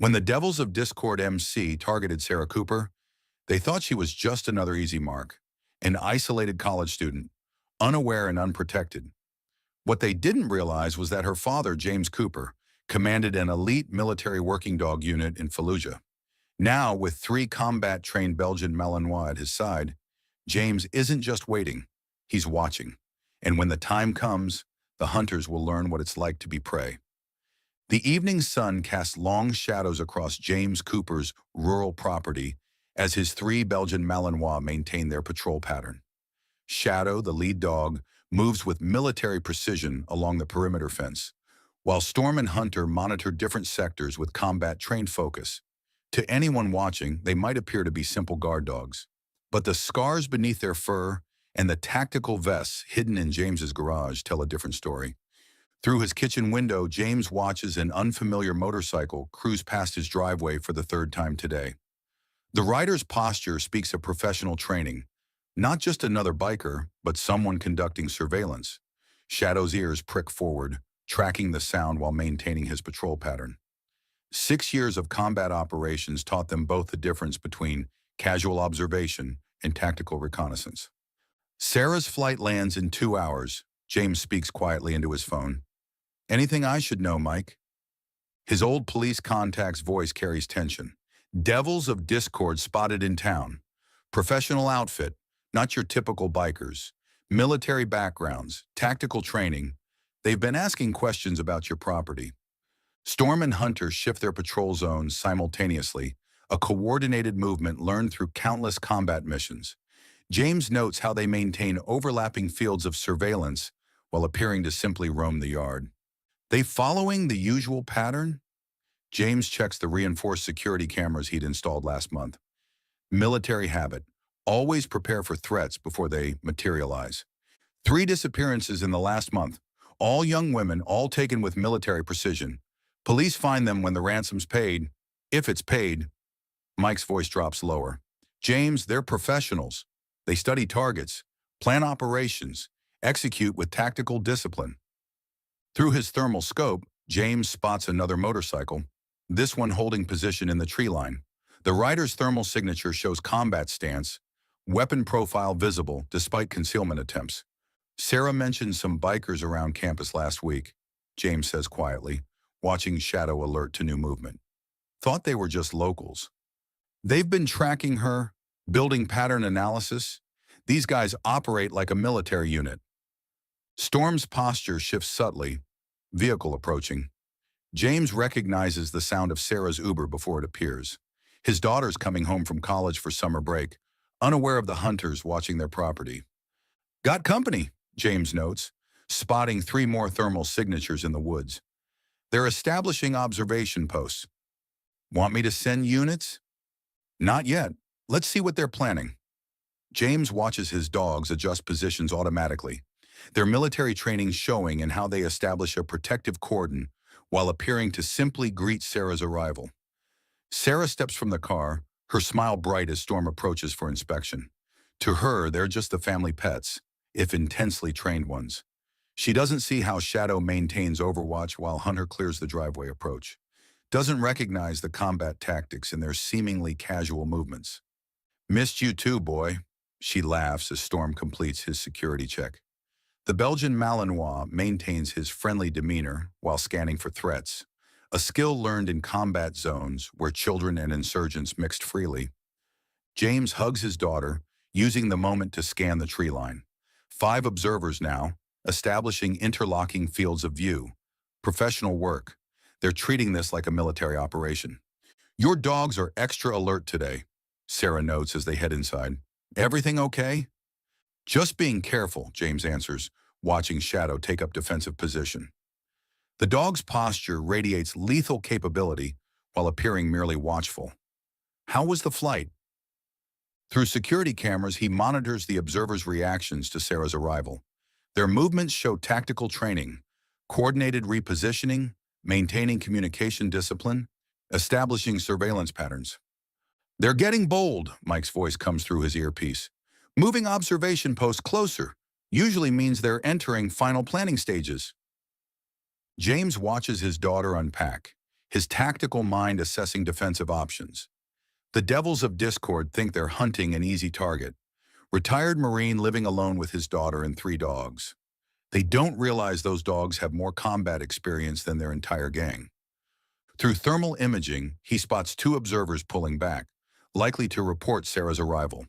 When the Devils of Discord MC targeted Sarah Cooper, they thought she was just another easy mark, an isolated college student, unaware and unprotected. What they didn't realize was that her father, James Cooper, commanded an elite military working dog unit in Fallujah. Now, with 3 combat-trained Belgian Malinois at his side, James isn't just waiting, he's watching. And when the time comes, the hunters will learn what it's like to be prey. The evening sun casts long shadows across James Cooper's rural property as his 3 Belgian Malinois maintain their patrol pattern. Shadow, the lead dog, moves with military precision along the perimeter fence, while Storm and Hunter monitor different sectors with combat-trained focus. To anyone watching, they might appear to be simple guard dogs, but the scars beneath their fur and the tactical vests hidden in James's garage tell a different story. Through his kitchen window, James watches an unfamiliar motorcycle cruise past his driveway for the 3rd time today. The rider's posture speaks of professional training, not just another biker, but someone conducting surveillance. Shadow's ears prick forward, tracking the sound while maintaining his patrol pattern. 6 years of combat operations taught them both the difference between casual observation and tactical reconnaissance. Sarah's flight lands in 2 hours. James speaks quietly into his phone. Anything I should know, Mike? His old police contact's voice carries tension. Devils of Discord spotted in town. Professional outfit, not your typical bikers. Military backgrounds, tactical training. They've been asking questions about your property. Storm and Hunter shift their patrol zones simultaneously, a coordinated movement learned through countless combat missions. James notes how they maintain overlapping fields of surveillance while appearing to simply roam the yard. They following the usual pattern? James checks the reinforced security cameras he'd installed last month. Military habit. Always prepare for threats before they materialize. 3 disappearances in the last month. All young women, all taken with military precision. Police find them when the ransom's paid. If it's paid. Mike's voice drops lower. James, they're professionals. They study targets, plan operations, execute with tactical discipline. Through his thermal scope, James spots another motorcycle, this one holding position in the tree line. The rider's thermal signature shows combat stance, weapon profile visible despite concealment attempts. Sarah mentioned some bikers around campus last week, James says quietly, watching Shadow alert to new movement. Thought they were just locals. They've been tracking her, building pattern analysis. These guys operate like a military unit. Storm's posture shifts subtly, vehicle approaching. James recognizes the sound of Sarah's Uber before it appears. His daughter's coming home from college for summer break, unaware of the hunters watching their property. Got company, James notes, spotting 3 more thermal signatures in the woods. They're establishing observation posts. Want me to send units? Not yet. Let's see what they're planning. James watches his dogs adjust positions automatically, their military training showing in how they establish a protective cordon while appearing to simply greet Sarah's arrival. Sarah steps from the car, her smile bright as Storm approaches for inspection. To her, they're just the family pets, if intensely trained ones. She doesn't see how Shadow maintains overwatch while Hunter clears the driveway approach. Doesn't recognize the combat tactics in their seemingly casual movements. Missed you too, boy. She laughs as Storm completes his security check. The Belgian Malinois maintains his friendly demeanor while scanning for threats, a skill learned in combat zones where children and insurgents mixed freely. James hugs his daughter, using the moment to scan the tree line. 5 observers now, establishing interlocking fields of view. Professional work. They're treating this like a military operation. Your dogs are extra alert today, Sarah notes as they head inside. Everything okay? Just being careful, James answers, watching Shadow take up defensive position. The dog's posture radiates lethal capability while appearing merely watchful. How was the flight? Through security cameras, he monitors the observers' reactions to Sarah's arrival. Their movements show tactical training, coordinated repositioning, maintaining communication discipline, establishing surveillance patterns. They're getting bold, Mike's voice comes through his earpiece. Moving observation posts closer usually means they're entering final planning stages. James watches his daughter unpack, his tactical mind assessing defensive options. The devils of discord think they're hunting an easy target. Retired Marine living alone with his daughter and 3 dogs. They don't realize those dogs have more combat experience than their entire gang. Through thermal imaging, he spots 2 observers pulling back, likely to report Sarah's arrival.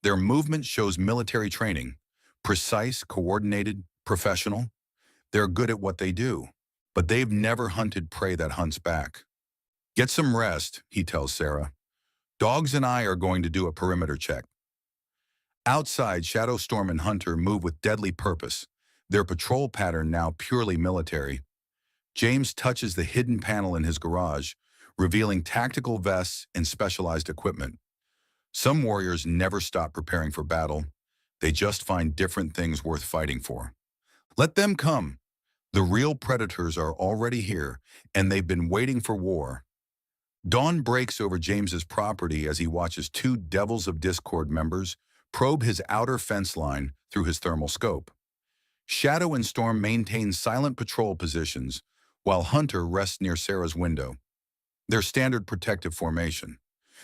Their movement shows military training, precise, coordinated, professional. They're good at what they do, but they've never hunted prey that hunts back. Get some rest, he tells Sarah. Dogs and I are going to do a perimeter check. Outside, Shadow, Storm, and Hunter move with deadly purpose, their patrol pattern now purely military. James touches the hidden panel in his garage, revealing tactical vests and specialized equipment. Some warriors never stop preparing for battle. They just find different things worth fighting for. Let them come. The real predators are already here, and they've been waiting for war. Dawn breaks over James's property as he watches 2 Devils of Discord members probe his outer fence line through his thermal scope. Shadow and Storm maintain silent patrol positions, while Hunter rests near Sarah's window. Their standard protective formation.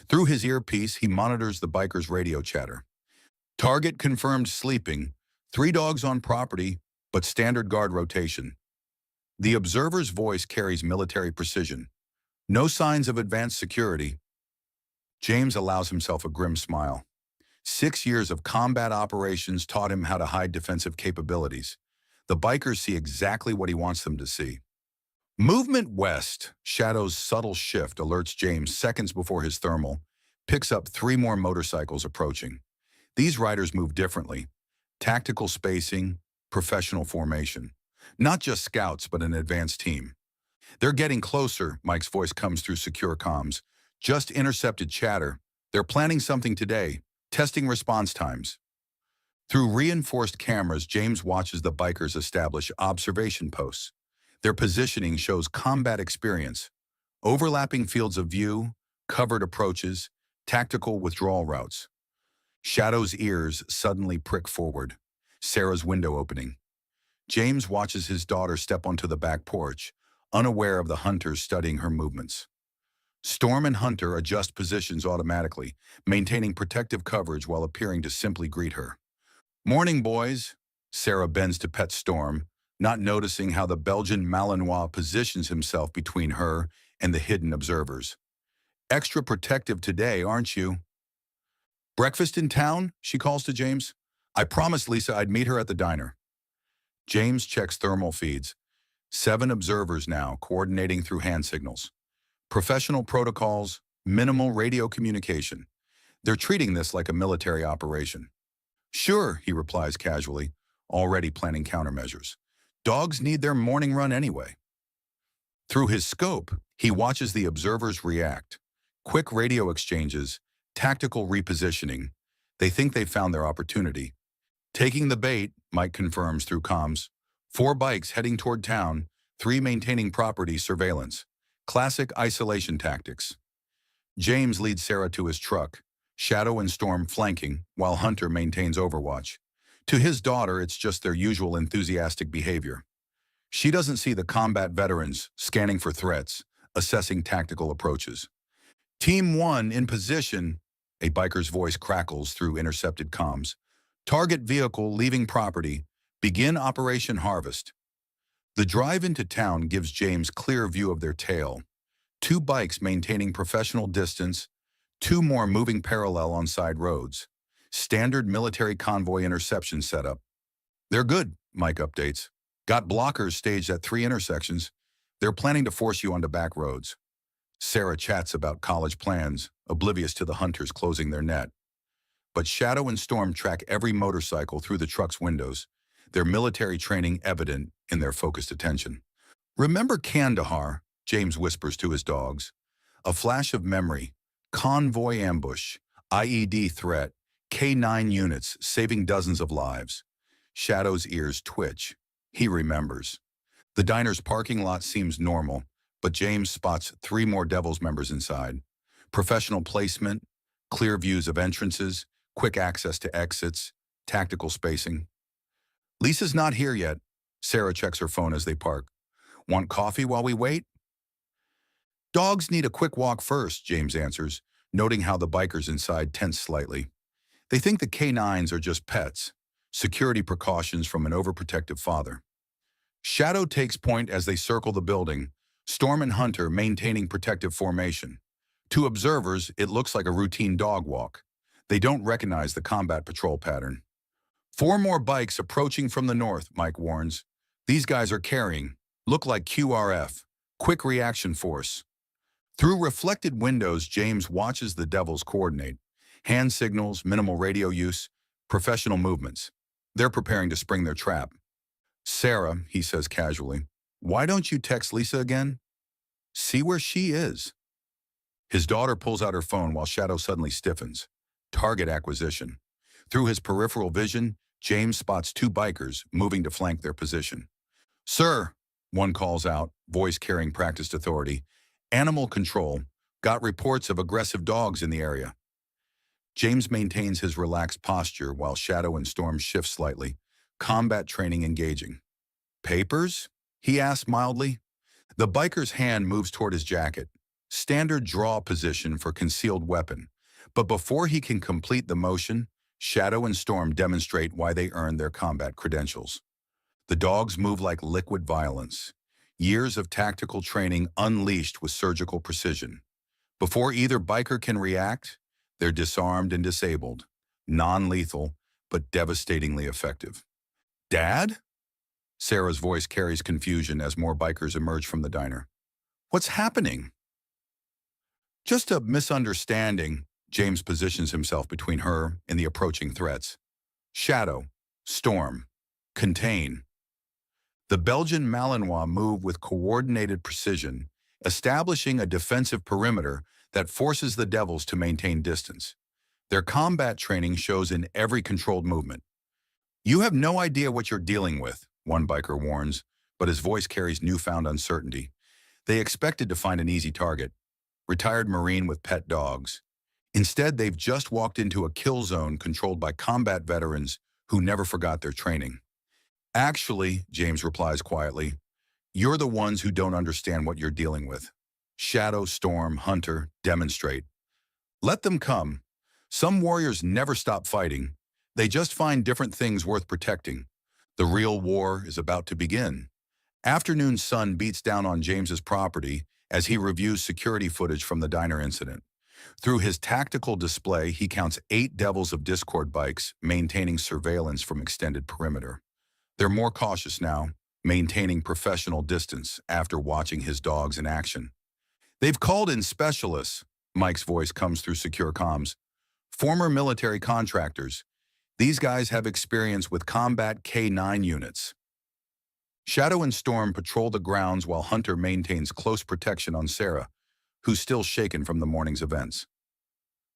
Through his earpiece, he monitors the biker's radio chatter. Target confirmed sleeping, 3 dogs on property, but standard guard rotation. The observer's voice carries military precision. No signs of advanced security. James allows himself a grim smile. 6 years of combat operations taught him how to hide defensive capabilities. The bikers see exactly what he wants them to see. Movement west. Shadow's subtle shift alerts James seconds before his thermal picks up 3 more motorcycles approaching. These riders move differently. Tactical spacing, professional formation. Not just scouts, but an advanced team. They're getting closer, Mike's voice comes through secure comms. Just intercepted chatter. They're planning something today, testing response times. Through reinforced cameras, James watches the bikers establish observation posts. Their positioning shows combat experience. Overlapping fields of view, covered approaches, tactical withdrawal routes. Shadow's ears suddenly prick forward. Sarah's window opening. James watches his daughter step onto the back porch, unaware of the hunters studying her movements. Storm and Hunter adjust positions automatically, maintaining protective coverage while appearing to simply greet her. Morning, boys. Sarah bends to pet Storm, not noticing how the Belgian Malinois positions himself between her and the hidden observers. Extra protective today, aren't you? Breakfast in town? She calls to James. I promised Lisa I'd meet her at the diner. James checks thermal feeds. 7 observers now, coordinating through hand signals. Professional protocols, minimal radio communication. They're treating this like a military operation. Sure, he replies casually, already planning countermeasures. Dogs need their morning run anyway. Through his scope, he watches the observers react. Quick radio exchanges, tactical repositioning. They think they've found their opportunity. Taking the bait, Mike confirms through comms. 4 bikes heading toward town, 3 maintaining property surveillance. Classic isolation tactics. James leads Sarah to his truck, Shadow and Storm flanking, while Hunter maintains overwatch. To his daughter, it's just their usual enthusiastic behavior. She doesn't see the combat veterans scanning for threats, assessing tactical approaches. Team 1 in position, a biker's voice crackles through intercepted comms. Target vehicle leaving property. Begin Operation Harvest. The drive into town gives James clear view of their tail. 2 bikes maintaining professional distance, 2 more moving parallel on side roads. Standard military convoy interception setup. They're good, Mike updates. Got blockers staged at 3 intersections. They're planning to force you onto back roads. Sarah chats about college plans, oblivious to the hunters closing their net. But Shadow and Storm track every motorcycle through the truck's windows, their military training evident in their focused attention. Remember Kandahar, James whispers to his dogs. A flash of memory, convoy ambush, IED threat, K9 units saving dozens of lives. Shadow's ears twitch. He remembers. The diner's parking lot seems normal, but James spots 3 more Devils members inside. Professional placement, clear views of entrances, quick access to exits, tactical spacing. Lisa's not here yet. Sarah checks her phone as they park. Want coffee while we wait? Dogs need a quick walk first, James answers, noting how the bikers inside tense slightly. They think the K9s are just pets, security precautions from an overprotective father. Shadow takes point as they circle the building, Storm and Hunter maintaining protective formation. To observers, it looks like a routine dog walk. They don't recognize the combat patrol pattern. Four more bikes approaching from the north, Mike warns. These guys are carrying, look like QRF, quick reaction force. Through reflected windows, James watches the devils coordinate. Hand signals, minimal radio use, professional movements. They're preparing to spring their trap. Sarah, he says casually, why don't you text Lisa again? See where she is. His daughter pulls out her phone while Shadow suddenly stiffens. Target acquisition. Through his peripheral vision, James spots two bikers moving to flank their position. Sir, one calls out, voice carrying practiced authority. Animal control. Got reports of aggressive dogs in the area. James maintains his relaxed posture while Shadow and Storm shift slightly, combat training engaging. Papers? He asks mildly. The biker's hand moves toward his jacket. Standard draw position for concealed weapon. But before he can complete the motion, Shadow and Storm demonstrate why they earned their combat credentials. The dogs move like liquid violence. Years of tactical training unleashed with surgical precision. Before either biker can react, they're disarmed and disabled. Non-lethal, but devastatingly effective. Dad? Sarah's voice carries confusion as more bikers emerge from the diner. What's happening? Just a misunderstanding. James positions himself between her and the approaching threats. Shadow, Storm, contain. The Belgian Malinois move with coordinated precision, establishing a defensive perimeter that forces the devils to maintain distance. Their combat training shows in every controlled movement. You have no idea what you're dealing with, one biker warns, but his voice carries newfound uncertainty. They expected to find an easy target, retired Marine with pet dogs. Instead, they've just walked into a kill zone controlled by combat veterans who never forgot their training. Actually, James replies quietly, you're the ones who don't understand what you're dealing with. Shadow, Storm, Hunter, demonstrate. Let them come. Some warriors never stop fighting. They just find different things worth protecting. The real war is about to begin. Afternoon sun beats down on James's property as he reviews security footage from the diner incident. Through his tactical display, he counts 8 Devils of Discord bikes, maintaining surveillance from extended perimeter. They're more cautious now, maintaining professional distance after watching his dogs in action. They've called in specialists, Mike's voice comes through secure comms. Former military contractors. These guys have experience with combat K9 units. Shadow and Storm patrol the grounds while Hunter maintains close protection on Sarah, who's still shaken from the morning's events.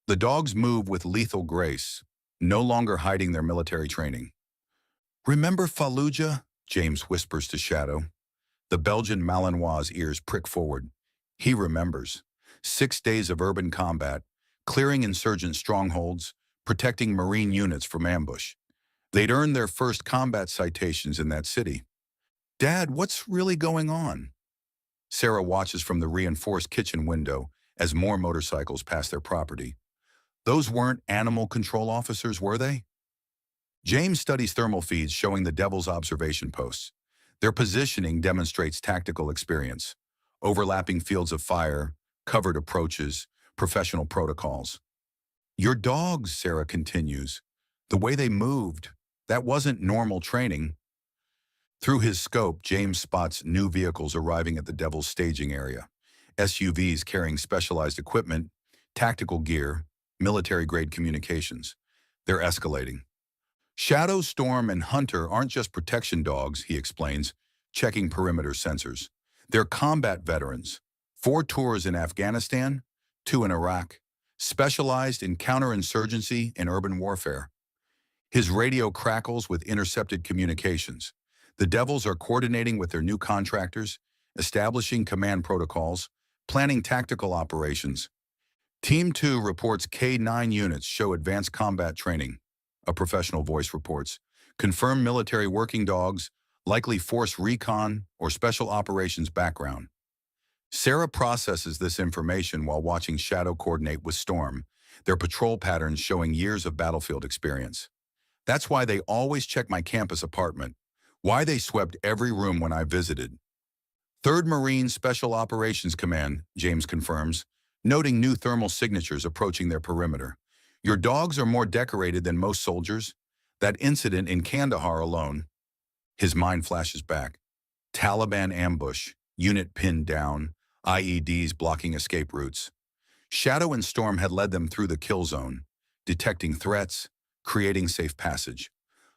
The dogs move with lethal grace, no longer hiding their military training. Remember Fallujah? James whispers to Shadow. The Belgian Malinois' ears prick forward. He remembers. 6 days of urban combat, clearing insurgent strongholds, protecting Marine units from ambush. They'd earned their first combat citations in that city. Dad, what's really going on? Sarah watches from the reinforced kitchen window as more motorcycles pass their property. Those weren't animal control officers, were they? James studies thermal feeds showing the Devil's observation posts. Their positioning demonstrates tactical experience. Overlapping fields of fire, covered approaches, professional protocols. Your dogs, Sarah continues. The way they moved, that wasn't normal training. Through his scope, James spots new vehicles arriving at the Devil's staging area. SUVs carrying specialized equipment, tactical gear, military-grade communications. They're escalating. Shadow, Storm, and Hunter aren't just protection dogs, he explains, checking perimeter sensors. They're combat veterans. 4 tours in Afghanistan, 2 in Iraq, specialized in counterinsurgency and urban warfare. His radio crackles with intercepted communications. The Devils are coordinating with their new contractors, establishing command protocols, planning tactical operations. Team 2 reports K9 units show advanced combat training, a professional voice reports. Confirmed military working dogs, likely force recon or special operations background. Sarah processes this information while watching Shadow coordinate with Storm, their patrol patterns showing years of battlefield experience. That's why they always check my campus apartment, why they swept every room when I visited. 3rd Marine Special Operations Command, James confirms, noting new thermal signatures approaching their perimeter. Your dogs are more decorated than most soldiers. That incident in Kandahar alone. His mind flashes back. Taliban ambush, unit pinned down, IEDs blocking escape routes. Shadow and Storm had led them through the kill zone, detecting threats, creating safe passage.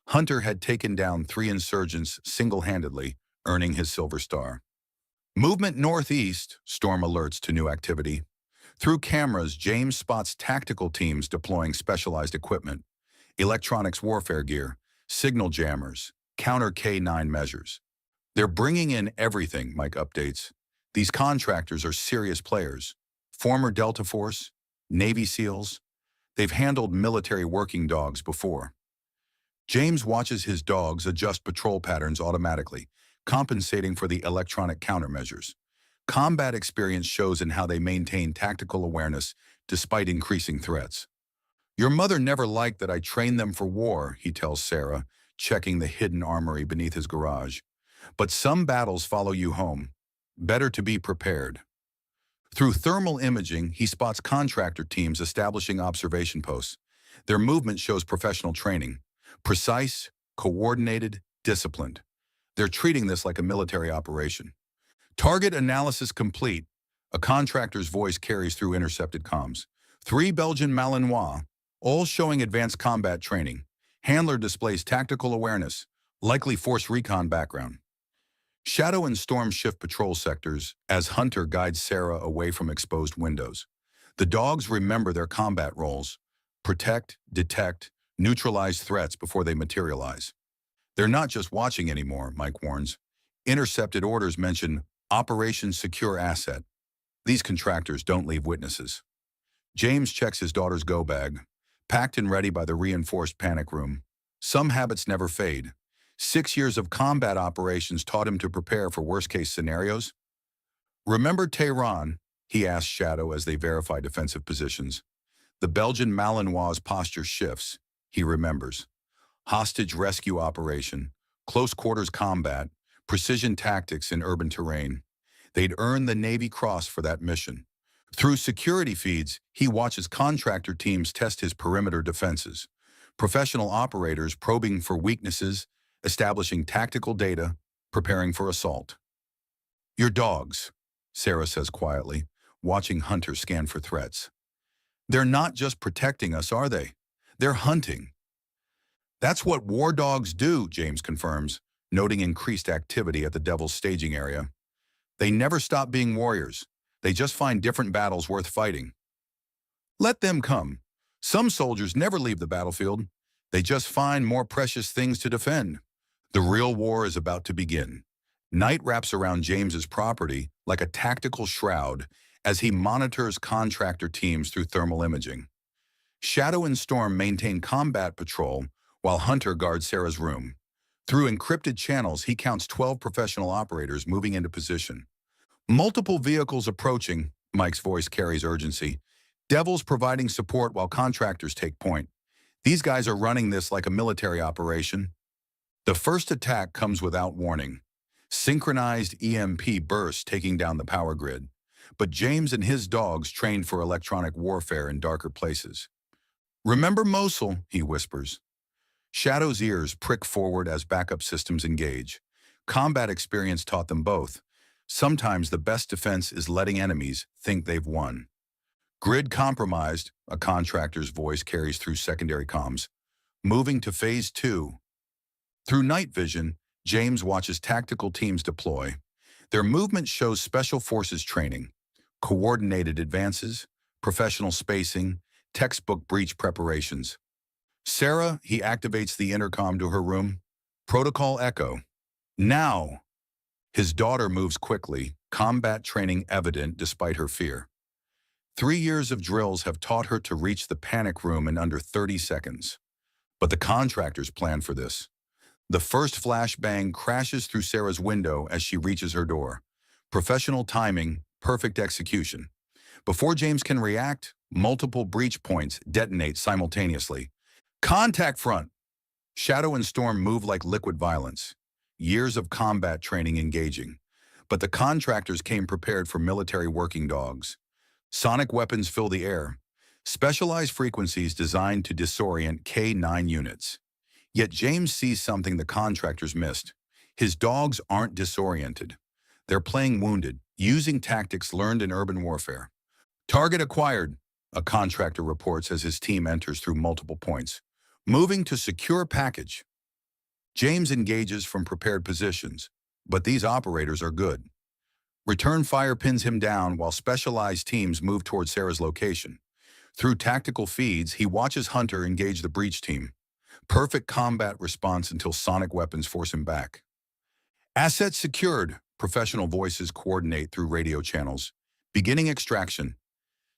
Hunter had taken down 3 insurgents single-handedly, earning his Silver Star. Movement northeast, Storm alerts to new activity. Through cameras, James spots tactical teams deploying specialized equipment, electronics warfare gear, signal jammers, counter K9 measures. They're bringing in everything, Mike updates. These contractors are serious players. Former Delta Force, Navy SEALs. They've handled military working dogs before. James watches his dogs adjust patrol patterns automatically, compensating for the electronic countermeasures. Combat experience shows in how they maintain tactical awareness despite increasing threats. Your mother never liked that I trained them for war, he tells Sarah, checking the hidden armory beneath his garage. But some battles follow you home. Better to be prepared. Through thermal imaging, he spots contractor teams establishing observation posts. Their movement shows professional training. Precise, coordinated, disciplined. They're treating this like a military operation. Target analysis complete. A contractor's voice carries through intercepted comms. 3 Belgian Malinois, all showing advanced combat training. Handler displays tactical awareness, likely force recon background. Shadow and Storm shift patrol sectors as Hunter guides Sarah away from exposed windows. The dogs remember their combat roles: protect, detect, neutralize threats before they materialize. They're not just watching anymore, Mike warns. Intercepted orders mention Operation Secure Asset. These contractors don't leave witnesses. James checks his daughter's go bag, packed and ready by the reinforced panic room. Some habits never fade. 6 years of combat operations taught him to prepare for worst-case scenarios. Remember Tehran? He asks Shadow as they verify defensive positions. The Belgian Malinois' posture shifts. He remembers. Hostage rescue operation, close quarters combat, precision tactics in urban terrain. They'd earned the Navy Cross for that mission. Through security feeds, he watches contractor teams test his perimeter defenses. Professional operators probing for weaknesses, establishing tactical data, preparing for assault. Your dogs, Sarah says quietly, watching Hunter scan for threats. They're not just protecting us, are they? They're hunting. That's what war dogs do, James confirms, noting increased activity at the Devil's staging area. They never stop being warriors. They just find different battles worth fighting. Let them come. Some soldiers never leave the battlefield. They just find more precious things to defend. The real war is about to begin. Night wraps around James's property like a tactical shroud as he monitors contractor teams through thermal imaging. Shadow and Storm maintain combat patrol while Hunter guards Sarah's room. Through encrypted channels, he counts 12 professional operators moving into position. Multiple vehicles approaching, Mike's voice carries urgency. Devils providing support while contractors take point. These guys are running this like a military operation. The first attack comes without warning. Synchronized EMP bursts taking down the power grid. But James and his dogs trained for electronic warfare in darker places. Remember Mosul, he whispers. Shadow's ears prick forward as backup systems engage. Combat experience taught them both. Sometimes the best defense is letting enemies think they've won. Grid compromised, a contractor's voice carries through secondary comms. Moving to Phase 2. Through night vision, James watches tactical teams deploy. Their movement shows special forces training, coordinated advances, professional spacing, textbook breach preparations. Sarah, he activates the intercom to her room. Protocol echo. Now! His daughter moves quickly, combat training evident despite her fear. 3 years of drills have taught her to reach the panic room in under 30 seconds. But the contractors plan for this. The first flashbang crashes through Sarah's window as she reaches her door. Professional timing, Perfect execution. Before James can react, multiple breach points detonate simultaneously. Contact front. Shadow and Storm move like liquid violence. Years of combat training engaging. But the contractors came prepared for military working dogs. Sonic weapons fill the air. Specialized frequencies designed to disorient K9 units. Yet James sees something the contractors missed. His dogs aren't disoriented. They're playing wounded, using tactics learned in urban warfare. Target acquired, a contractor reports as his team enters through multiple points. Moving to secure package. James engages from prepared positions, but these operators are good. Return fire pins him down while specialized teams move toward Sarah's location. Through tactical feeds, he watches Hunter engage the breach team. Perfect combat response until sonic weapons force him back. Assets secured. Professional voices coordinate through radio channels. Beginning extraction.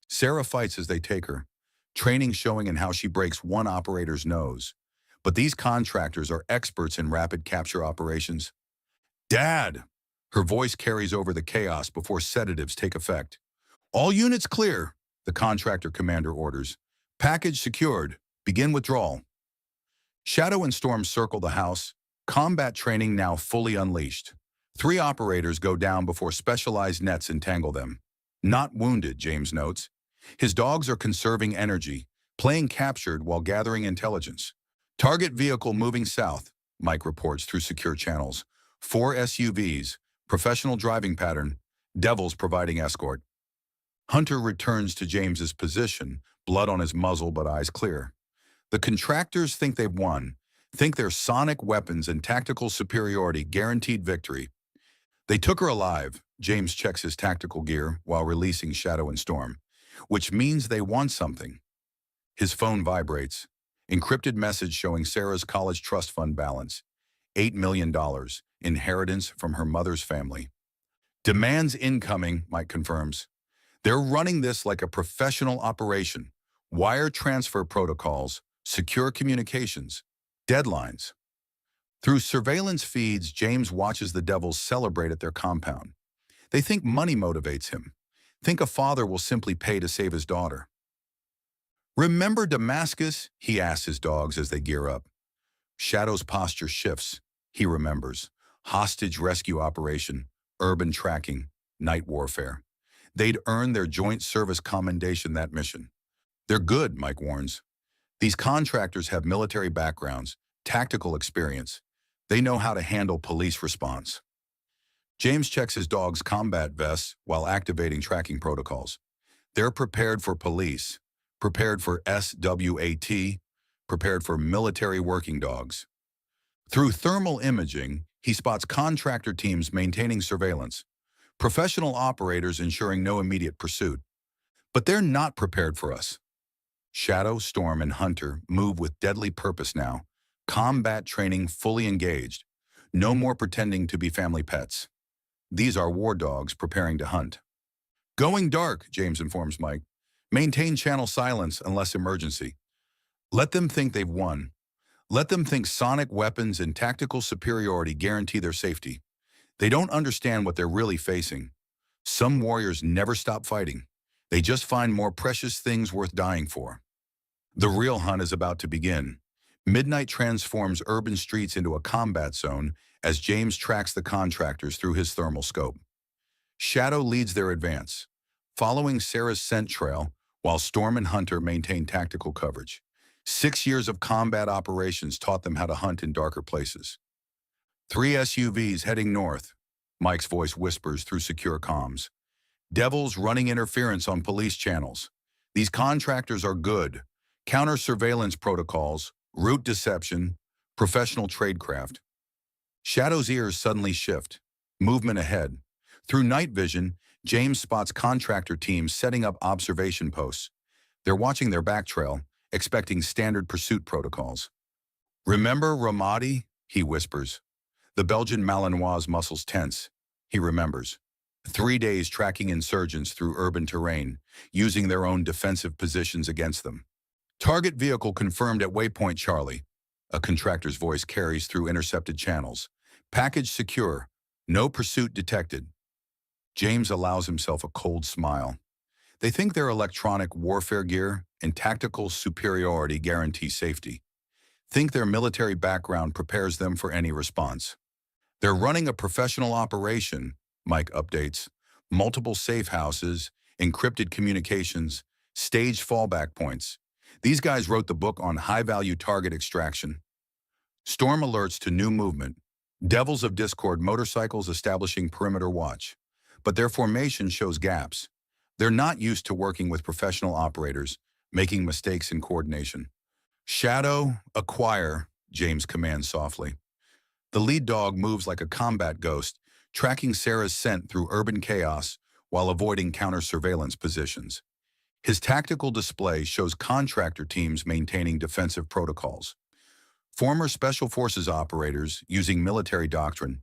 Sarah fights as they take her, training showing in how she breaks one operator's nose. But these contractors are experts in rapid capture operations. Dad! Her voice carries over the chaos before sedatives take effect. All units clear, the contractor commander orders. Package secured. Begin withdrawal. Shadow and Storm circle the house, combat training now fully unleashed. 3 operators go down before specialized nets entangle them. Not wounded, James notes. His dogs are conserving energy, playing captured while gathering intelligence. Target vehicle moving south, Mike reports through secure channels. 4 SUVs, professional driving pattern, devils providing escort. Hunter returns to James's position, blood on his muzzle but eyes clear. The contractors think they've won, think their sonic weapons and tactical superiority guaranteed victory. They took her alive, James checks his tactical gear while releasing Shadow and Storm, which means they want something. His phone vibrates. Encrypted message showing Sarah's college trust fund balance. $8 million, inheritance from her mother's family. Demands incoming, Mike confirms. They're running this like a professional operation. Wire transfer protocols, secure communications, deadlines. Through surveillance feeds, James watches the devils celebrate at their compound. They think money motivates him. Think a father will simply pay to save his daughter. Remember Damascus? He asks his dogs as they gear up. Shadow's posture shifts. He remembers. Hostage rescue operation, urban tracking, night warfare. They'd earned their joint service commendation that mission. They're good, Mike warns. These contractors have military backgrounds, tactical experience. They know how to handle police response. James checks his dog's combat vests while activating tracking protocols. They're prepared for police, prepared for SWAT, prepared for military working dogs. Through thermal imaging, he spots contractor teams maintaining surveillance, professional operators ensuring no immediate pursuit. But they're not prepared for us. Shadow, Storm, and Hunter move with deadly purpose now, combat training fully engaged. No more pretending to be family pets. These are war dogs preparing to hunt. Going dark, James informs Mike. Maintain channel silence unless emergency. Let them think they've won. Let them think sonic weapons and tactical superiority guarantee their safety. They don't understand what they're really facing. Some warriors never stop fighting. They just find more precious things worth dying for. The real hunt is about to begin. Midnight transforms urban streets into a combat zone as James tracks the contractors through his thermal scope. Shadow leads their advance, following Sarah's scent trail while Storm and Hunter maintain tactical coverage. 6 years of combat operations taught them how to hunt in darker places. 3 SUVs heading north, Mike's voice whispers through secure comms. Devils running interference on police channels. These contractors are good. Counter-surveillance protocols, route deception, professional tradecraft. Shadow's ears suddenly shift. Movement ahead. Through night vision, James spots contractor teams setting up observation posts. They're watching their back trail, expecting standard pursuit protocols. Remember Ramadi? He whispers. The Belgian Malinois' muscles tense. He remembers. 3 days tracking insurgents through urban terrain, using their own defensive positions against them. Target vehicle confirmed at waypoint Charlie. A contractor's voice carries through intercepted channels. Package secure. No pursuit detected. James allows himself a cold smile. They think their electronic warfare gear and tactical superiority guarantee safety. Think their military background prepares them for any response. They're running a professional operation, Mike updates. Multiple safe houses, encrypted communications, staged fallback points. These guys wrote the book on high-value target extraction. Storm alerts to new movement. Devils of Discord motorcycles establishing perimeter watch. But their formation shows gaps. They're not used to working with professional operators, making mistakes in coordination. Shadow, acquire, James commands softly. The lead dog moves like a combat ghost, tracking Sarah's scent through urban chaos while avoiding counter-surveillance positions. His tactical display shows contractor teams maintaining defensive protocols. Former Special Forces operators using military doctrine,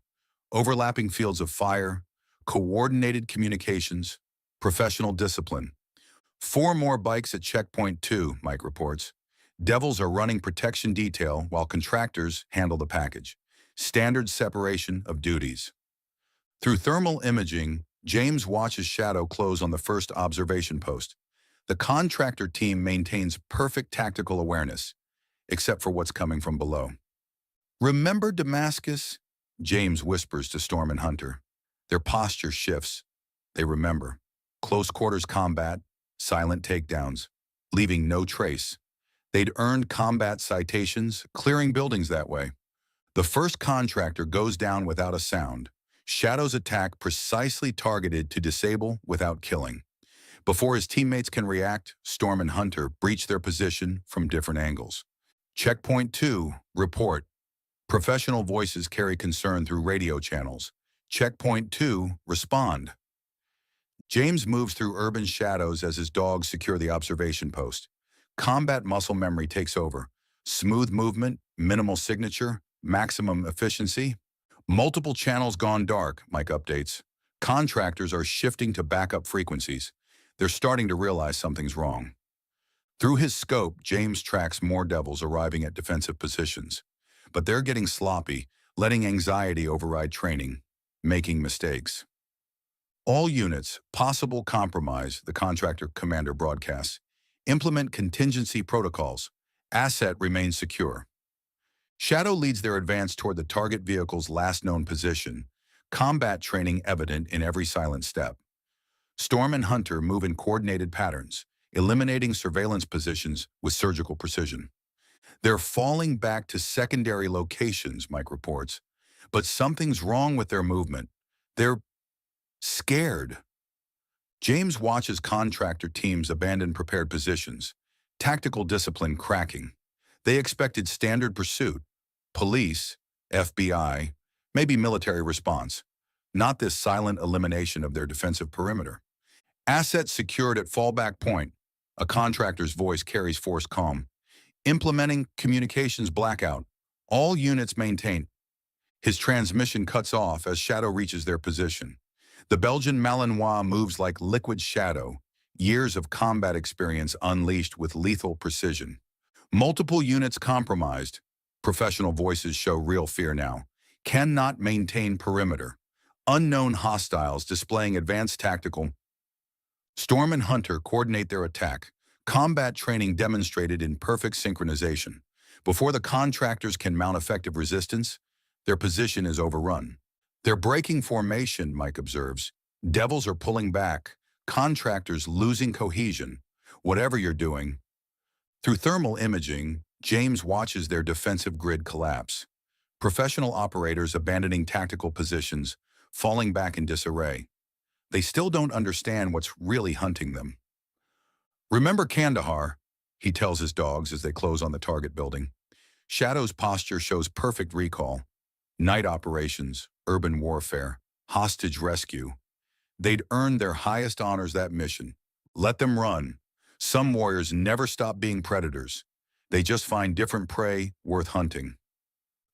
overlapping fields of fire, coordinated communications, professional discipline. 4 more bikes at checkpoint 2, Mike reports. Devils are running protection detail while contractors handle the package. Standard separation of duties. Through thermal imaging, James watches Shadow close on the first observation post. The contractor team maintains perfect tactical awareness, except for what's coming from below. Remember Damascus? James whispers to Storm and Hunter. Their posture shifts. They remember. Close quarters combat, silent takedowns, leaving no trace. They'd earned combat citations, clearing buildings that way. The first contractor goes down without a sound. Shadow's attack precisely targeted to disable without killing. Before his teammates can react, Storm and Hunter breach their position from different angles. Checkpoint 2, report. Professional voices carry concern through radio channels. Checkpoint 2, respond. James moves through urban shadows as his dogs secure the observation post. Combat muscle memory takes over. Smooth movement, minimal signature, maximum efficiency. Multiple channels gone dark, Mike updates. Contractors are shifting to backup frequencies. They're starting to realize something's wrong. Through his scope, James tracks more devils arriving at defensive positions. But they're getting sloppy, letting anxiety override training, making mistakes. All units, possible compromise, the contractor commander broadcasts. Implement contingency protocols. Asset remains secure. Shadow leads their advance toward the target vehicle's last known position, combat training evident in every silent step. Storm and Hunter move in coordinated patterns, eliminating surveillance positions with surgical precision. They're falling back to secondary locations, Mike reports, but something's wrong with their movement. They're scared. James watches contractor teams abandon prepared positions, tactical discipline cracking. They expected standard pursuit, police, FBI, maybe military response, not this silent elimination of their defensive perimeter. Assets secured at fallback point. A contractor's voice carries forced calm. Implementing communications blackout. All units maintain. His transmission cuts off as Shadow reaches their position. The Belgian Malinois moves like liquid shadow, years of combat experience unleashed with lethal precision. Multiple units compromised. Professional voices show real fear now. Cannot maintain perimeter. Unknown hostiles displaying advanced tactical. Storm and Hunter coordinate their attack. Combat training demonstrated in perfect synchronization. Before the contractors can mount effective resistance, their position is overrun. They're breaking formation, Mike observes. Devils are pulling back. Contractors losing cohesion. Whatever you're doing. Through thermal imaging, James watches their defensive grid collapse. Professional operators abandoning tactical positions, falling back in disarray. They still don't understand what's really hunting them. Remember Kandahar, he tells his dogs as they close on the target building. Shadow's posture shows perfect recall. Night operations, urban warfare, hostage rescue. They'd earned their highest honors that mission. Let them run. Some warriors never stop being predators. They just find different prey worth hunting.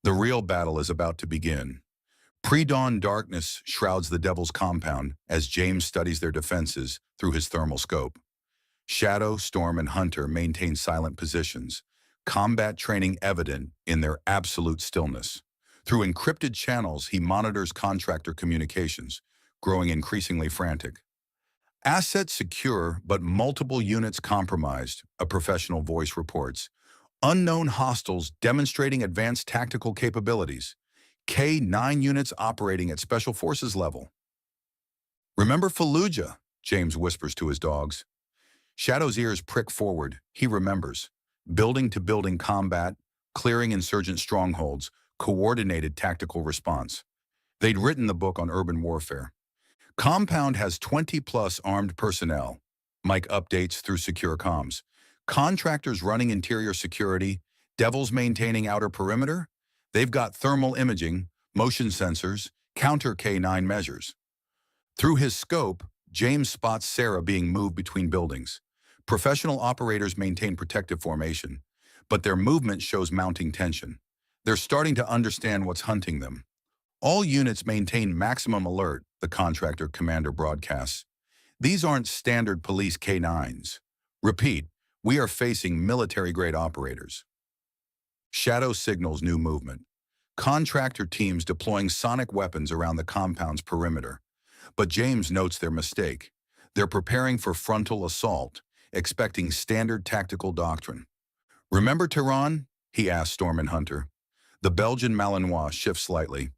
The real battle is about to begin. Pre-dawn darkness shrouds the Devil's compound as James studies their defenses through his thermal scope. Shadow, Storm, and Hunter maintain silent positions, combat training evident in their absolute stillness. Through encrypted channels, he monitors contractor communications, growing increasingly frantic. Assets secure, but multiple units compromised, a professional voice reports. Unknown hostiles demonstrating advanced tactical capabilities. K9 units operating at Special Forces level. Remember Fallujah? James whispers to his dogs. Shadow's ears prick forward. He remembers. Building-to-building combat, clearing insurgent strongholds, coordinated tactical response. They'd written the book on urban warfare. Compound has 20-plus armed personnel. Mike updates through secure comms. Contractors running interior security, devils maintaining outer perimeter. They've got thermal imaging, motion sensors, counter K9 measures. Through his scope, James spots Sarah being moved between buildings. Professional operators maintain protective formation, but their movement shows mounting tension. They're starting to understand what's hunting them. All units maintain maximum alert, the contractor commander broadcasts. These aren't standard police K9s. Repeat, we are facing military-grade operators. Shadow signals new movement. Contractor teams deploying sonic weapons around the compound's perimeter. But James notes their mistake. They're preparing for frontal assault, expecting standard tactical doctrine. Remember Tehran? He asks Storm and Hunter. The Belgian Malinois shifts slightly.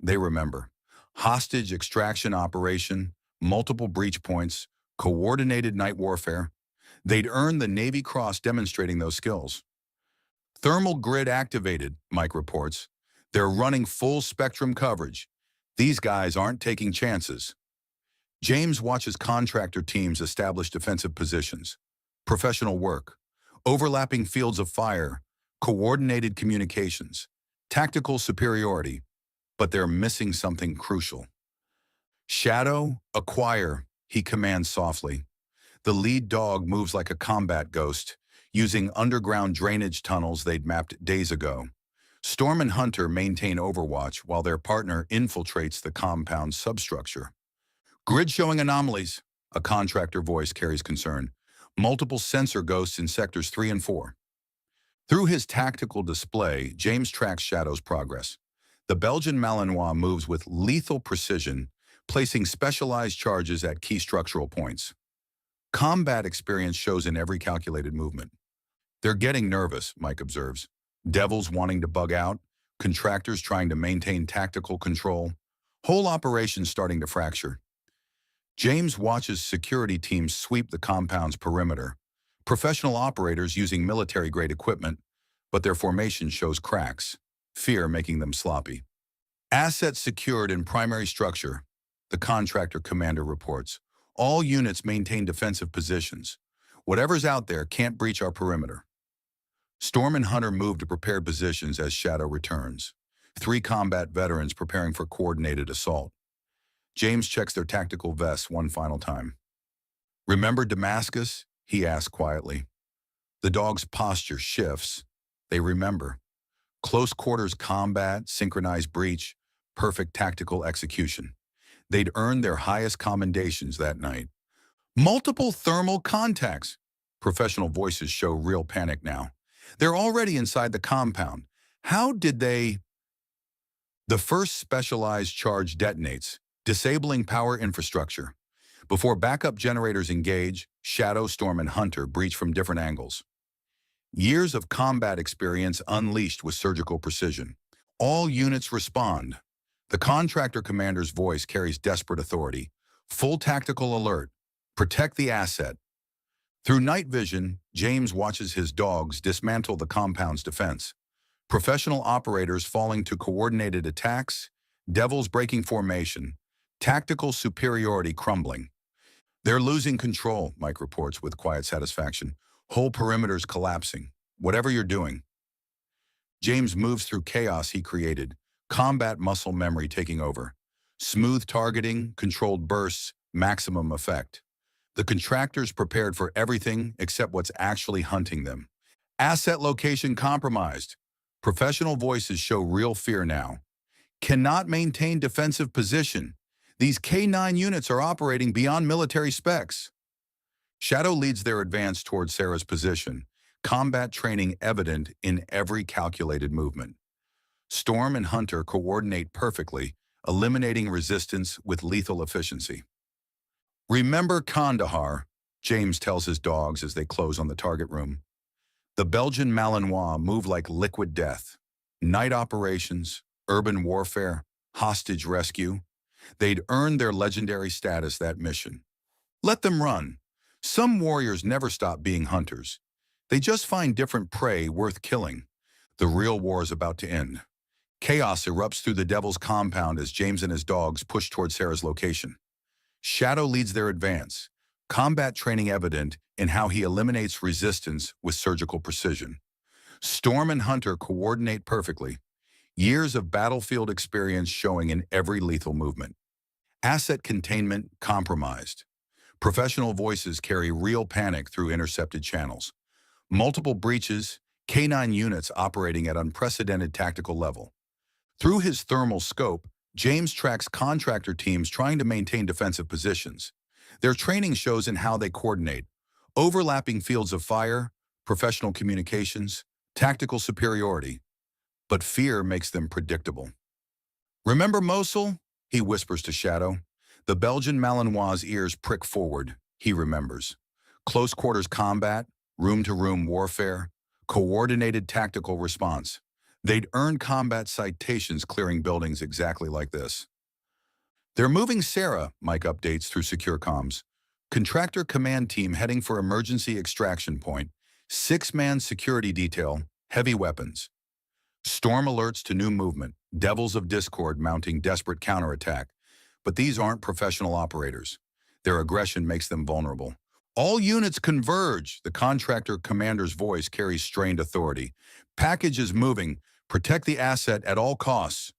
They remember. Hostage extraction operation, multiple breach points, coordinated night warfare. They'd earned the Navy Cross demonstrating those skills. Thermal grid activated, Mike reports. They're running full spectrum coverage. These guys aren't taking chances. James watches contractor teams establish defensive positions. Professional work. Overlapping fields of fire. Coordinated communications. Tactical superiority. But they're missing something crucial. Shadow, acquire, he commands softly. The lead dog moves like a combat ghost, using underground drainage tunnels they'd mapped days ago. Storm and Hunter maintain overwatch while their partner infiltrates the compound's substructure. Grid showing anomalies, a contractor voice carries concern. Multiple sensor ghosts in sectors 3 and 4. Through his tactical display, James tracks Shadow's progress. The Belgian Malinois moves with lethal precision, placing specialized charges at key structural points. Combat experience shows in every calculated movement. They're getting nervous, Mike observes. Devils wanting to bug out, contractors trying to maintain tactical control, whole operation starting to fracture. James watches security teams sweep the compound's perimeter, professional operators using military-grade equipment, but their formation shows cracks, fear making them sloppy. Assets secured in primary structure, the contractor commander reports. All units maintain defensive positions. Whatever's out there can't breach our perimeter. Storm and Hunter move to prepared positions as Shadow returns. 3 combat veterans preparing for coordinated assault. James checks their tactical vests one final time. Remember Damascus? He asks quietly. The dog's posture shifts. They remember. Close quarters combat, synchronized breach, perfect tactical execution. They'd earned their highest commendations that night. Multiple thermal contacts. Professional voices show real panic now. They're already inside the compound. How did they... The first specialized charge detonates, disabling power infrastructure. Before backup generators engage, Shadow, Storm, and Hunter breach from different angles. Years of combat experience unleashed with surgical precision. All units respond. The contractor commander's voice carries desperate authority. Full tactical alert. Protect the asset. Through night vision, James watches his dogs dismantle the compound's defense. Professional operators falling to coordinated attacks, devils breaking formation, tactical superiority crumbling. They're losing control, Mike reports with quiet satisfaction. Whole perimeters collapsing. Whatever you're doing. James moves through chaos he created, combat muscle memory taking over. Smooth targeting, controlled bursts, maximum effect. The contractors prepared for everything except what's actually hunting them. Asset location compromised. Professional voices show real fear now. Cannot maintain defensive position. These K9 units are operating beyond military specs. Shadow leads their advance toward Sarah's position, combat training evident in every calculated movement. Storm and Hunter coordinate perfectly, eliminating resistance with lethal efficiency. Remember Kandahar, James tells his dogs as they close on the target room. The Belgian Malinois move like liquid death. Night operations, urban warfare, hostage rescue. They'd earned their legendary status that mission. Let them run. Some warriors never stop being hunters. They just find different prey worth killing. The real war is about to end. Chaos erupts through the Devil's compound as James and his dogs push toward Sarah's location. Shadow leads their advance, combat training evident in how he eliminates resistance with surgical precision. Storm and Hunter coordinate perfectly, years of battlefield experience showing in every lethal movement. Asset containment compromised. Professional voices carry real panic through intercepted channels. Multiple breaches, K9 units operating at unprecedented tactical level. Through his thermal scope, James tracks contractor teams trying to maintain defensive positions. Their training shows in how they coordinate, overlapping fields of fire, professional communications, tactical superiority. But fear makes them predictable. Remember Mosul? He whispers to Shadow. The Belgian Malinois' ears prick forward. He remembers. Close quarters combat, room-to-room warfare, coordinated tactical response. They'd earned combat citations clearing buildings exactly like this. They're moving Sarah, Mike updates through secure comms. Contractor command team heading for emergency extraction point. 6-man security detail, heavy weapons. Storm alerts to new movement. Devils of Discord mounting desperate counterattack. But these aren't professional operators. Their aggression makes them vulnerable. All units converge. The contractor commander's voice carries strained authority. Package is moving. Protect the asset at all costs.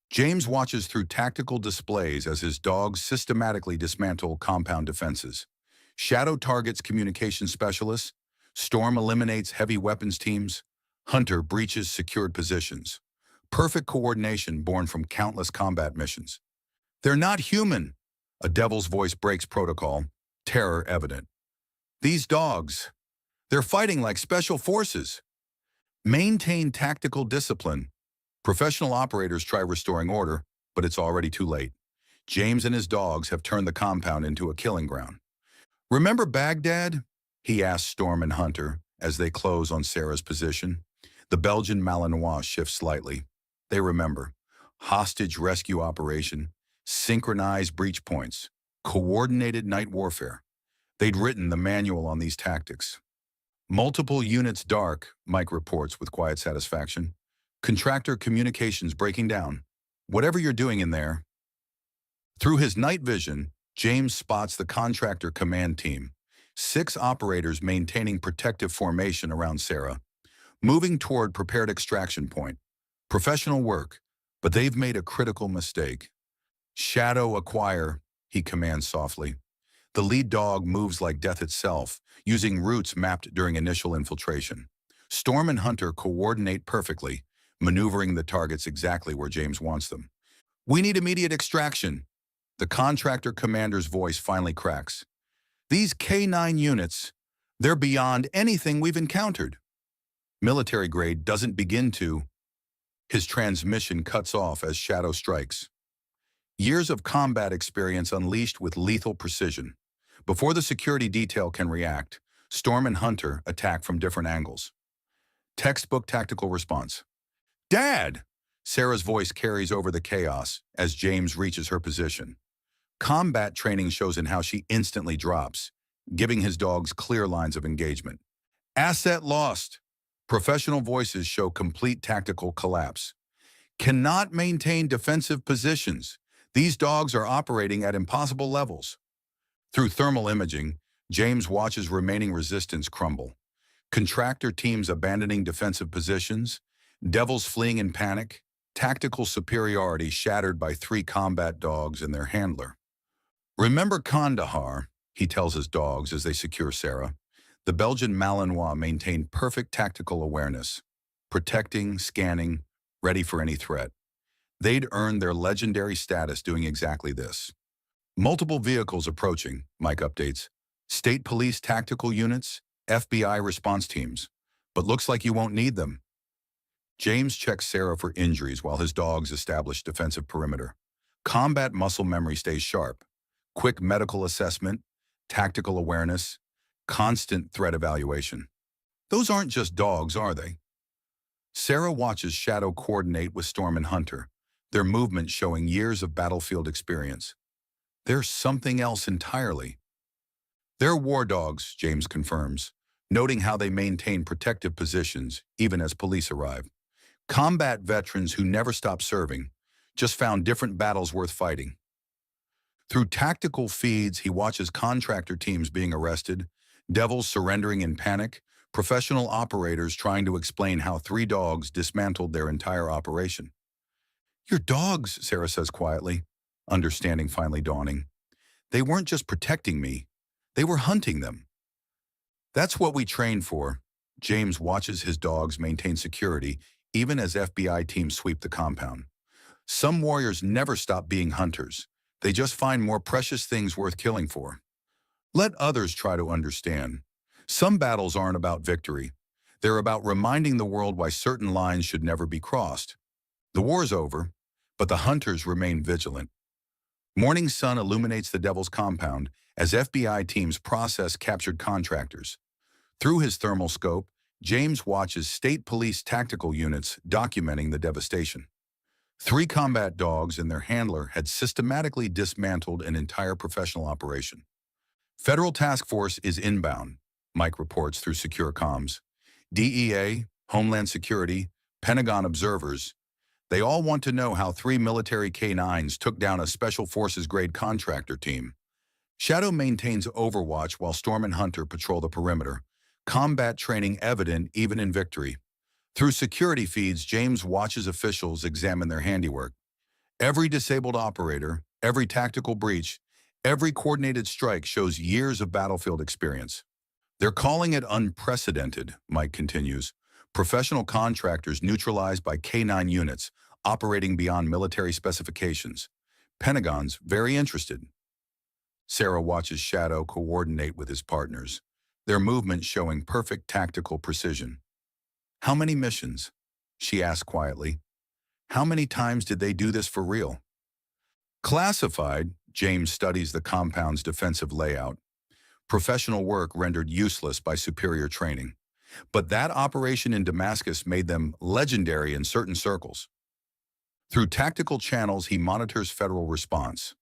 James watches through tactical displays as his dogs systematically dismantle compound defenses. Shadow targets communication specialists. Storm eliminates heavy weapons teams. Hunter breaches secured positions. Perfect coordination born from countless combat missions. They're not human. A devil's voice breaks protocol, terror evident. These dogs, they're fighting like special forces. Maintain tactical discipline. Professional operators try restoring order, but it's already too late. James and his dogs have turned the compound into a killing ground. Remember Baghdad? He asks Storm and Hunter as they close on Sarah's position. The Belgian Malinois shifts slightly. They remember. Hostage rescue operation, synchronized breach points, coordinated night warfare. They'd written the manual on these tactics. Multiple units dark, Mike reports with quiet satisfaction. Contractor communications breaking down. Whatever you're doing in there. Through his night vision, James spots the contractor command team. 6 operators maintaining protective formation around Sarah, moving toward prepared extraction point. Professional work, but they've made a critical mistake. Shadow acquire, he commands softly. The lead dog moves like death itself, using routes mapped during initial infiltration. Storm and Hunter coordinate perfectly, maneuvering the targets exactly where James wants them. We need immediate extraction. The contractor commander's voice finally cracks. These K9 units, they're beyond anything we've encountered. Military grade doesn't begin to. His transmission cuts off as Shadow strikes. Years of combat experience unleashed with lethal precision. Before the security detail can react, Storm and Hunter attack from different angles. Textbook tactical response. Dad! Sarah's voice carries over the chaos as James reaches her position. Combat training shows in how she instantly drops, giving his dogs clear lines of engagement. Asset lost. Professional voices show complete tactical collapse. Cannot maintain defensive positions. These dogs are operating at impossible levels. Through thermal imaging, James watches remaining resistance crumble. Contractor teams abandoning defensive positions, devils fleeing in panic, tactical superiority shattered by 3 combat dogs and their handler. Remember Kandahar, he tells his dogs as they secure Sarah. The Belgian Malinois maintained perfect tactical awareness, protecting, scanning, ready for any threat. They'd earned their legendary status doing exactly this. Multiple vehicles approaching, Mike updates. State police tactical units, FBI response teams. But looks like you won't need them. James checks Sarah for injuries while his dogs establish defensive perimeter. Combat muscle memory stays sharp. Quick medical assessment, tactical awareness, constant threat evaluation. Those aren't just dogs, are they? Sarah watches Shadow coordinate with Storm and Hunter, their movements showing years of battlefield experience. They're something else entirely. They're war dogs, James confirms, noting how they maintain protective positions even as police arrive. Combat veterans who never stopped serving, just found different battles worth fighting. Through tactical feeds, he watches contractor teams being arrested, devils surrendering in panic, professional operators trying to explain how three dogs dismantled their entire operation. Your dogs, Sarah says quietly, understanding finally dawning. They weren't just protecting me, they were hunting them. That's what we train for. James watches his dogs maintain security even as FBI teams sweep the compound. Some warriors never stop being hunters. They just find more precious things worth killing for. Let others try to understand. Some battles aren't about victory. They're about reminding the world why certain lines should never be crossed. The war's over, but the hunters remain vigilant. Morning sun illuminates the Devil's compound as FBI teams process captured contractors. Through his thermal scope, James watches state police tactical units documenting the devastation. 3 combat dogs and their handler had systematically dismantled an entire professional operation. Federal task force is inbound, Mike reports through secure comms. DEA, Homeland Security, Pentagon observers, they all want to know how 3 military K9s took down a special forces-grade contractor team. Shadow maintains overwatch while Storm and Hunter patrol the perimeter, combat training evident even in victory. Through security feeds, James watches officials examine their handiwork. Every disabled operator, every tactical breach, every coordinated strike shows years of battlefield experience. They're calling it unprecedented, Mike continues. Professional contractors neutralized by K9 units, operating beyond military specifications. Pentagon's very interested. Sarah watches Shadow coordinate with his partners, their movements showing perfect tactical precision. How many missions? She asked quietly. How many times did they do this for real? Classified, James studies the compound's defensive layout. Professional work rendered useless by superior training. But that operation in Damascus made them legendary in certain circles. Through tactical channels, he monitors federal response.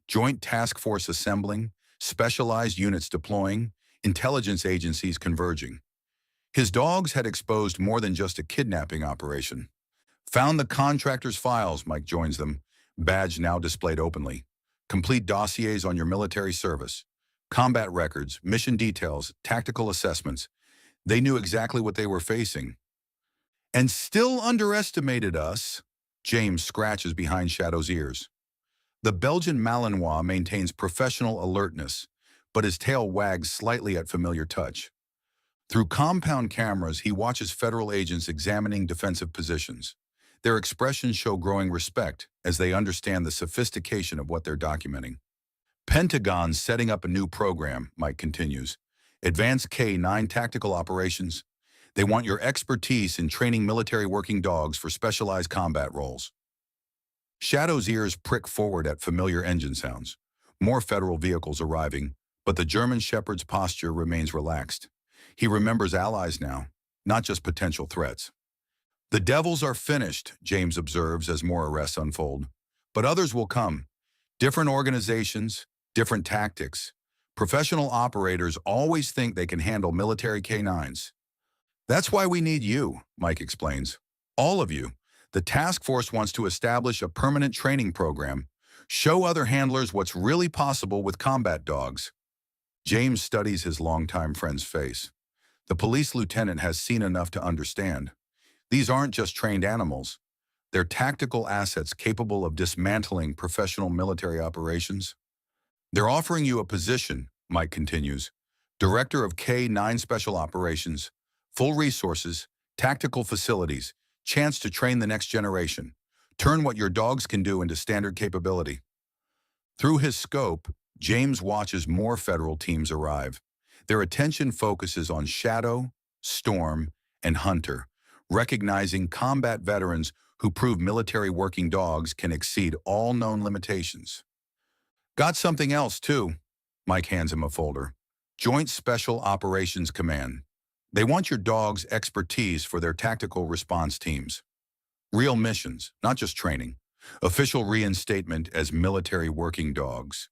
Joint task force assembling, specialized units deploying, intelligence agencies converging. His dogs had exposed more than just a kidnapping operation. Found the contractor's files, Mike joins them, badge now displayed openly. Complete dossiers on your military service. Combat records, mission details, tactical assessments. They knew exactly what they were facing. And still underestimated us, James scratches behind Shadow's ears. The Belgian Malinois maintains professional alertness, but his tail wags slightly at familiar touch. Through compound cameras, he watches federal agents examining defensive positions. Their expressions show growing respect as they understand the sophistication of what they're documenting. Pentagon's setting up a new program, Mike continues. Advanced K9 tactical operations. They want your expertise in training military working dogs for specialized combat roles. Shadow's ears prick forward at familiar engine sounds. More federal vehicles arriving, but the German Shepherd's posture remains relaxed. He remembers allies now, not just potential threats. The devils are finished, James observes as more arrests unfold. But others will come. Different organizations, different tactics. Professional operators always think they can handle military K9s. That's why we need you, Mike explains. All of you. The task force wants to establish a permanent training program, show other handlers what's really possible with combat dogs. James studies his longtime friend's face. The police lieutenant has seen enough to understand. These aren't just trained animals. They're tactical assets capable of dismantling professional military operations. They're offering you a position, Mike continues. Director of K9 Special Operations, full resources, tactical facilities, chance to train the next generation. Turn what your dogs can do into standard capability. Through his scope, James watches more federal teams arrive. Their attention focuses on Shadow, Storm, and Hunter, recognizing combat veterans who prove military working dogs can exceed all known limitations. Got something else, too. Mike hands him a folder. Joint Special Operations Command. They want your dog's expertise for their tactical response teams. Real missions, not just training. Official reinstatement as military working dogs.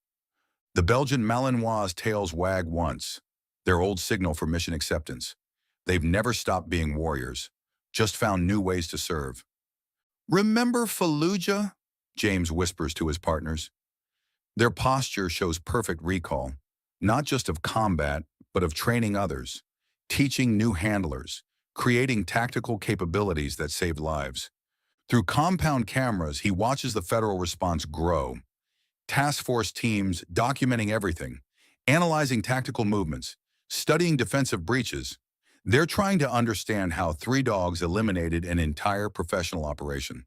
The Belgian Malinois' tails wag once, their old signal for mission acceptance. They've never stopped being warriors, just found new ways to serve. Remember Fallujah? James whispers to his partners. Their posture shows perfect recall, not just of combat, but of training others, teaching new handlers, creating tactical capabilities that saved lives. Through compound cameras, he watches the federal response grow. Task force teams documenting everything, analyzing tactical movements, studying defensive breaches. They're trying to understand how 3 dogs eliminated an entire professional operation.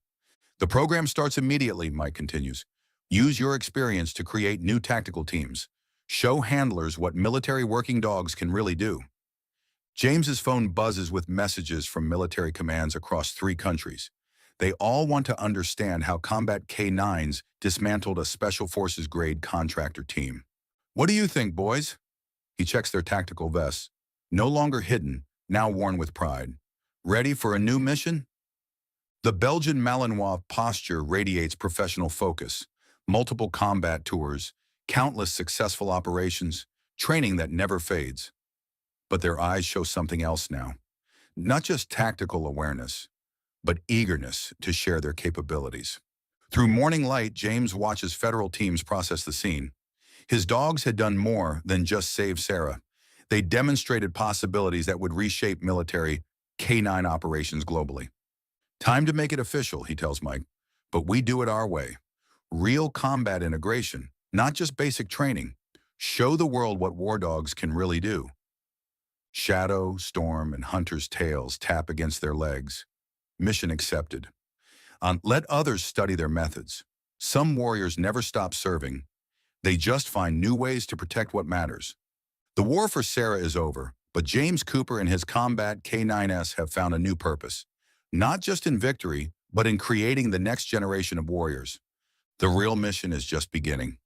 The program starts immediately, Mike continues. Use your experience to create new tactical teams. Show handlers what military working dogs can really do. James's phone buzzes with messages from military commands across 3 countries. They all want to understand how Combat K9s dismantled a Special Forces grade contractor team. What do you think, boys? He checks their tactical vests. No longer hidden, now worn with pride. Ready for a new mission? The Belgian Malinois posture radiates professional focus. Multiple combat tours, countless successful operations, training that never fades. But their eyes show something else now. Not just tactical awareness, but eagerness to share their capabilities. Through morning light, James watches federal teams process the scene. His dogs had done more than just save Sarah. They demonstrated possibilities that would reshape military K9 operations globally. Time to make it official, he tells Mike, but we do it our way. Real combat integration, not just basic training. Show the world what war dogs can really do. Shadow, Storm, and Hunter's tails tap against their legs. Mission accepted. Let others study their methods. Some warriors never stop serving. They just find new ways to protect what matters. The war for Sarah is over, but James Cooper and his combat K9s have found a new purpose. Not just in victory, but in creating the next generation of warriors. The real mission is just beginning.